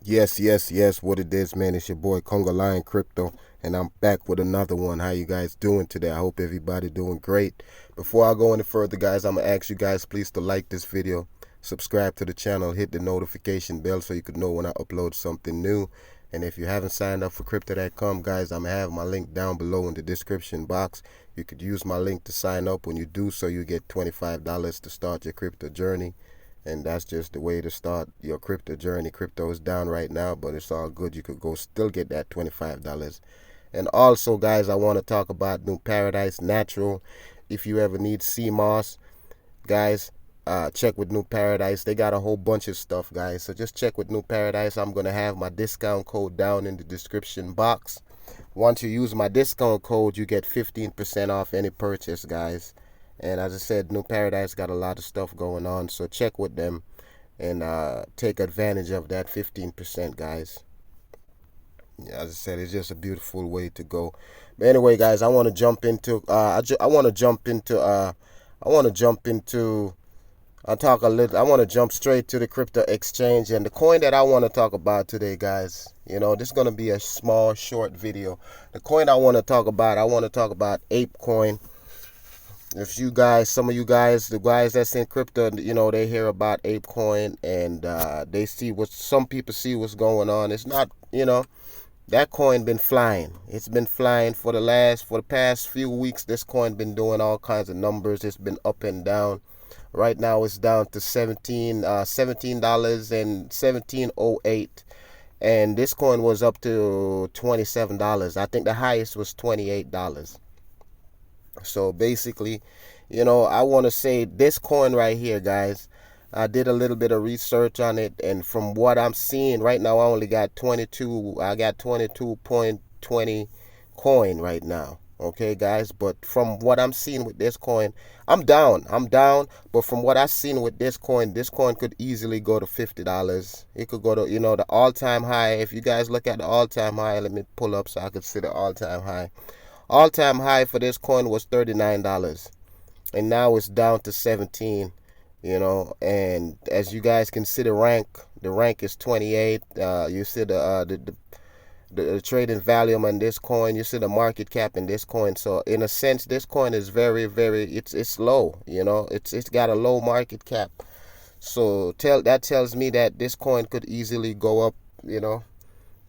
Yes. What it is, man? It's your boy Conga Lion Crypto, and I'm back with another one. How you guys doing today? I hope everybody doing great. Before I go any further, guys, I'm gonna ask you guys please to like this video, subscribe to the channel, hit the notification bell so you could know when I upload something new. And if you haven't signed up for Crypto.com, guys, I'm gonna have my link down below in the description box. You could use my link to sign up. When you do so, you get $25 to start your crypto journey. And that's just the way to start your crypto journey. Crypto is down right now, but it's all good. You could go still get that $25. And also, guys, I want to talk about New Paradise Natural. If you ever need sea moss, guys, check with New Paradise. They got a whole bunch of stuff, guys. So just check with New Paradise. I'm going to have my discount code down in the description box. Once you use my discount code, you get 15% off any purchase, guys. And as I said, New Paradise got a lot of stuff going on, so check with them and take advantage of that 15%, guys. As I said, it's just a beautiful way to go. But anyway, guys, I want to jump into I want to jump into I want to jump into I'll talk a little. I want to jump straight to the crypto exchange and the coin that I want to talk about today, guys. This is gonna be a small, short video. The coin I want to talk about, ApeCoin. If you guys, some of you guys, the guys that's in crypto, they hear about ApeCoin and they see what some people see what's going on. It's not, that coin been flying. It's been flying for the past few weeks. This coin been doing all kinds of numbers. It's been up and down. Right now it's down to $17 and 17.08, and this coin was up to $27. I think the highest was $28. So basically, I want to say this coin right here, guys. I did a little bit of research on it, and from what I'm seeing right now, I only got 22. I got 22.20 coin right now. Okay, guys. But from what I'm seeing with this coin, I'm down. But from what I've seen with this coin could easily go to $50. It could go to, the all-time high. If you guys look at the all-time high, let me pull up so I could see the all-time high. All-time high for this coin was $39, and now it's down to 17. And as you guys can see, the rank is 28. You see the trading volume on this coin. You see the market cap in this coin. So in a sense, this coin is very, very, it's low. It's got a low market cap. So that tells me that this coin could easily go up,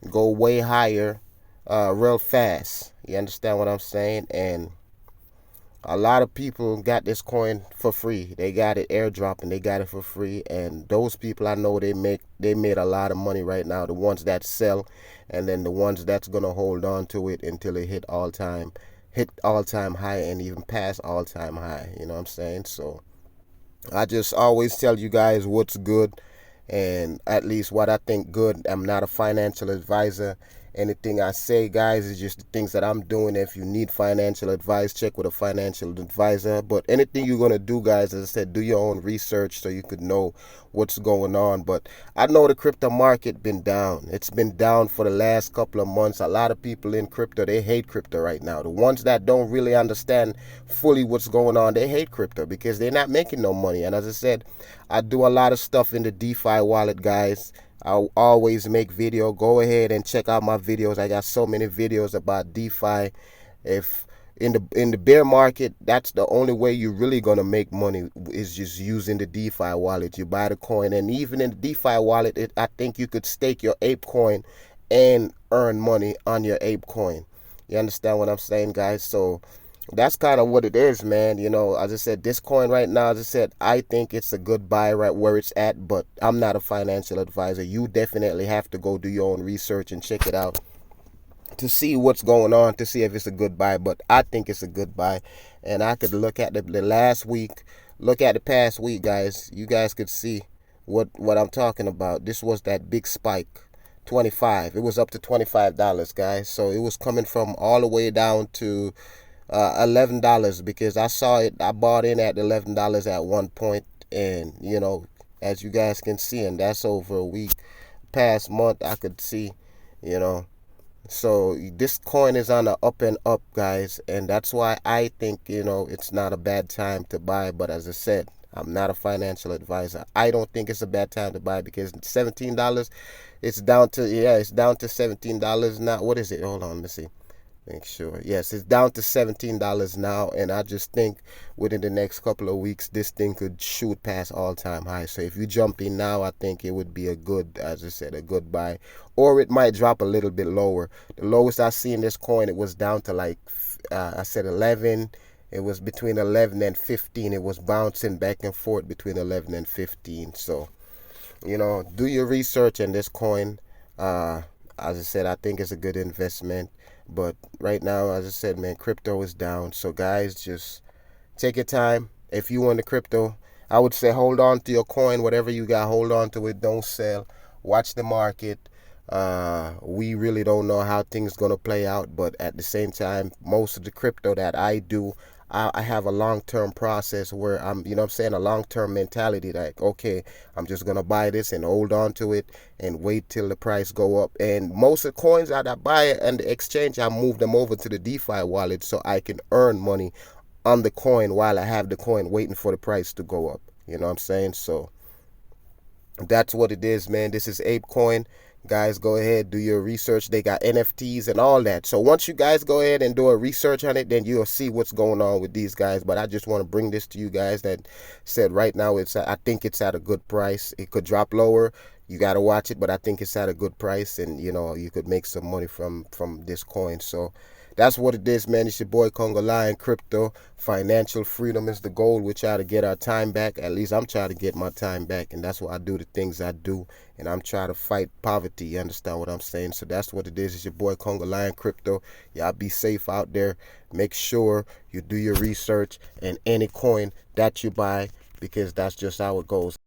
go way higher, real fast. You understand what I'm saying? And a lot of people got this coin for free. They got it airdrop and they got it for free. And those people, I know they made a lot of money right now. The ones that sell, and then the ones that's gonna hold on to it until it hit all time high and even past all time high. You know what I'm saying? So I just always tell you guys what's good, and at least what I think good. I'm not a financial advisor. Anything I say, guys, is just the things that I'm doing. If you need financial advice, check with a financial advisor. But anything you're going to do, guys, as I said, do your own research so you could know what's going on. But I know the crypto market been down. It's been down for the last couple of months. A lot of people in crypto, they hate crypto right now. The ones that don't really understand fully what's going on, they hate crypto because they're not making no money. And as I said, I do a lot of stuff in the DeFi wallet, guys. I always make video. Go ahead and check out my videos. I got so many videos about DeFi. If in the bear market, that's the only way you're really gonna make money is just using the DeFi wallet. You buy the coin, and even in the DeFi wallet, I think you could stake your ApeCoin and earn money on your ApeCoin. You understand what I'm saying, guys? So that's kind of what it is, man. As I said, this coin right now, as I said, I think it's a good buy right where it's at, but I'm not a financial advisor. You definitely have to go do your own research and check it out to see what's going on, to see if it's a good buy. But I think it's a good buy. And I could look at the last week, look at the past week, guys. You guys could see what I'm talking about. This was that big spike. 25. It was up to $25, guys. So it was coming from all the way down to $11, because I saw it. I bought in at $11 at one point, and as you guys can see, and that's over a week. Past month, I could see, you know. So this coin is on the up and up, guys, and that's why I think it's not a bad time to buy. But as I said, I'm not a financial advisor. I don't think it's a bad time to buy because $17, It's down to, yeah, it's down to $17 now. What is it? Hold on, let me see. Make sure. Yes, it's down to $17 now, and I just think within the next couple of weeks, this thing could shoot past all-time high. So if you jump in now, I think it would be a good, as I said, a good buy, or it might drop a little bit lower. The lowest I see in this coin, it was down to like, I said 11. It was between 11 and 15. It was bouncing back and forth between 11 and 15. So, do your research on this coin. Uh, as I said, I think it's a good investment. But right now, as I said, man, crypto is down. So guys, just take your time. If you want the crypto, I would say hold on to your coin, whatever you got, hold on to it. Don't sell. Watch the market. We really don't know how things gonna play out, but at the same time, most of the crypto that I do, I have a long-term process where I'm, what I'm saying, a long-term mentality. Like, okay, I'm just gonna buy this and hold on to it and wait till the price go up. And most of the coins that I buy and the exchange, I move them over to the DeFi wallet so I can earn money on the coin while I have the coin waiting for the price to go up. You know what I'm saying? So that's what it is, man. This is ApeCoin. Guys, go ahead, do your research. They got NFTs and all that. So once you guys go ahead and do a research on it, then you'll see what's going on with these guys. But I just want to bring this to you guys that said right now I think it's at a good price. It could drop lower. You got to watch it, but I think it's at a good price, and you could make some money from this coin. So that's what it is, man. It's your boy Congo Lion Crypto. Financial freedom is the goal. We try to get our time back. At least I'm trying to get my time back, and that's why I do the things I do. And I'm trying to fight poverty. You understand what I'm saying? So that's what it is. It's your boy Congo Lion Crypto. Y'all be safe out there. Make sure you do your research and any coin that you buy, because that's just how it goes.